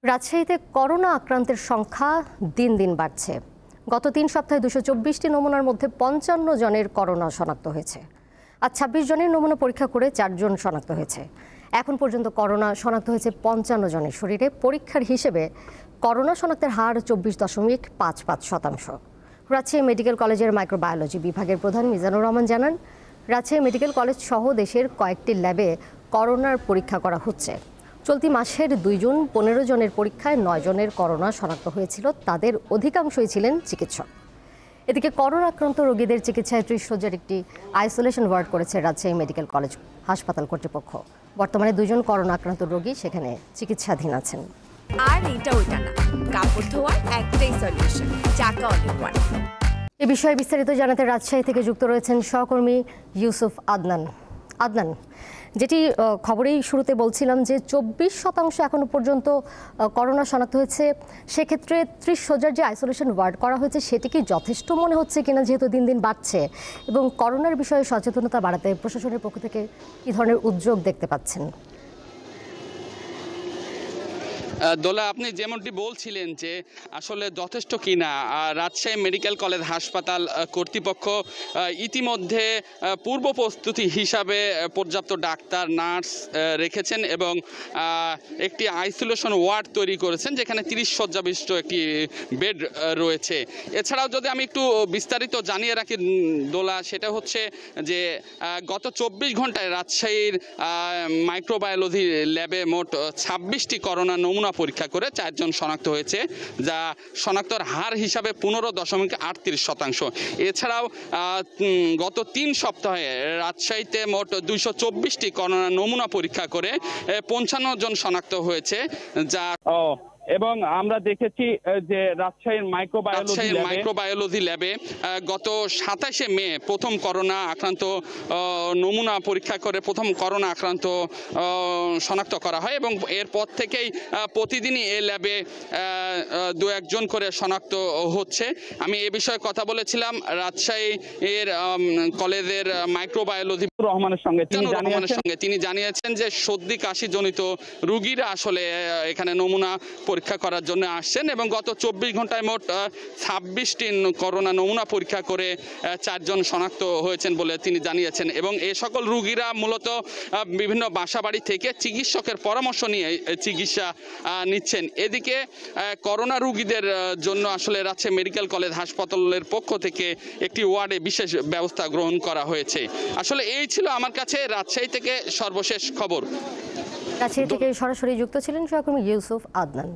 রাজশাহীতে করোনা আক্রান্তের সংখ্যা দিন দিন বাড়ছে। গত ৩ সপ্তাহে ২২৪টি নমুনার মধ্যে ৫৫ জনের করোনা শনাক্ত হয়েছে। আর ২৬ জনের নমুনা পরীক্ষা করে ৪ জন শনাক্ত হয়েছে। এখন পর্যন্ত করোনা শনাক্ত হয়েছে ৫৫ জনের শরীরে। পরীক্ষার হিসেবে করোনা শনাক্তের হার ২৪.৫৫%। রাজশাহী মেডিকেল কলেজের মাইক্রোবায়োলজি বিভাগের প্রধান মিজানুর রহমান জানান, রাজশাহী মেডিকেল কলেজ সহ দেশের কয়েকটি ল্যাবে করোনার পরীক্ষা করা হচ্ছে। চলতি মাসের ২ জুন ১৫ জনের পরীক্ষায় ৯ জনের করোনা শনাক্ত হয়েছিল। তাদের অধিকাংশই ছিলেন চিকিৎসক। এদিকে করোনা আক্রান্ত রোগীদের চিকিৎসায় ৩০ শয্যার একটি আইসোলেশন ওয়ার্ড করেছে রাজশাহী মেডিকেল কলেজ হাসপাতাল কর্তৃপক্ষ। বর্তমানে ২ জন করোনা আক্রান্ত রোগী সেখানে চিকিৎসাধীন আছেন। আর এটা ওইটা না, কাপড় ধোয়ার একটাই সলিউশন, চাকা অল ইন ওয়ান। এ বিষয়ে বিস্তারিত জানাতে রাজশাহী থেকে যুক্ত রয়েছেন সহকর্মী ইউসুফ আদনান। আদনান, যেটি খবরেই শুরুতে বলছিলাম যে ২৪% এখনো পর্যন্ত করোনা শনাক্ত হয়েছে, সেক্ষেত্রে ৩০ শয্যার যে আইসোলেশন ওয়ার্ড করা হয়েছে সেটি কি যথেষ্ট মনে হচ্ছে কিনা, যেহেতু দিন দিন বাড়ছে, এবং করোনার বিষয়ে সচেতনতা বাড়াতে প্রশাসনের পক্ষ থেকে কী ধরনের উদ্যোগ দেখতে পাচ্ছেন? দোলা, আপনি যেমনটি বলছিলেন যে আসলে যথেষ্ট কিনা, রাজশাহী মেডিকেল কলেজ হাসপাতাল কর্তৃপক্ষ ইতিমধ্যে পূর্ব প্রস্তুতি হিসাবে পর্যাপ্ত ডাক্তার নার্স রেখেছেন এবং একটি আইসোলেশন ওয়ার্ড তৈরি করেছেন, যেখানে ৩০ শয্যা বিশিষ্ট একটি বেড রয়েছে। এছাড়াও যদি আমি একটু বিস্তারিত জানিয়ে রাখি দোলা, সেটা হচ্ছে যে গত ২৪ ঘন্টায় রাজশাহীর মাইক্রোবায়োলজি ল্যাবে মোট ২৬টি করোনা নমুনা পরীক্ষা করে ৪ জন শনাক্ত হয়েছে, যা শনাক্তর হার হিসাবে ১৫.৩৮%। এছাড়াও গত ৩ সপ্তাহে রাজশাহীতে মোট ২২৪টি করোনা নমুনা পরীক্ষা করে ৫৫ জন শনাক্ত হয়েছে, যা এবং আমরা দেখেছি যে রাজশাহীর মাইক্রোবায়োলজি ল্যাবে গত ২৭শে মে প্রথম করোনা আক্রান্ত নমুনা পরীক্ষা করে প্রথম করোনা আক্রান্ত শনাক্ত করা হয় এবং এরপর থেকেই প্রতিদিনই এই ল্যাবে ২-১ জন করে শনাক্ত হচ্ছে। আমি এ বিষয়ে কথা বলেছিলাম রাজশাহী এর কলেজের মাইক্রোবায়োলজি রহমানের সঙ্গে। তিনি জানিয়েছেন যে সর্দি কাশি জনিত রোগীরা আসলে এখানে নমুনা পরীক্ষা করার জন্য আসছেন এবং গত ২৪ ঘন্টায় মোট ২৬টি করোনা নমুনা পরীক্ষা করে ৪ জন শনাক্ত হয়েছেন বলে তিনি জানিয়েছেন এবং এ সকল রোগীরা মূলত বিভিন্ন বাসাবাড়ি থেকে চিকিৎসকের পরামর্শ নিয়ে চিকিৎসা নিচ্ছেন। এদিকে করোনা রোগীদের জন্য আসলে রাজশাহী মেডিকেল কলেজ হাসপাতালের পক্ষ থেকে একটি ওয়ার্ডে বিশেষ ব্যবস্থা গ্রহণ করা হয়েছে। আসলে এই ছিল আমার কাছে রাজশাহী থেকে সর্বশেষ খবর। রাজশাহী থেকে সরাসরি যুক্ত ছিলেন সহকর্মী ইউসুফ আদনান।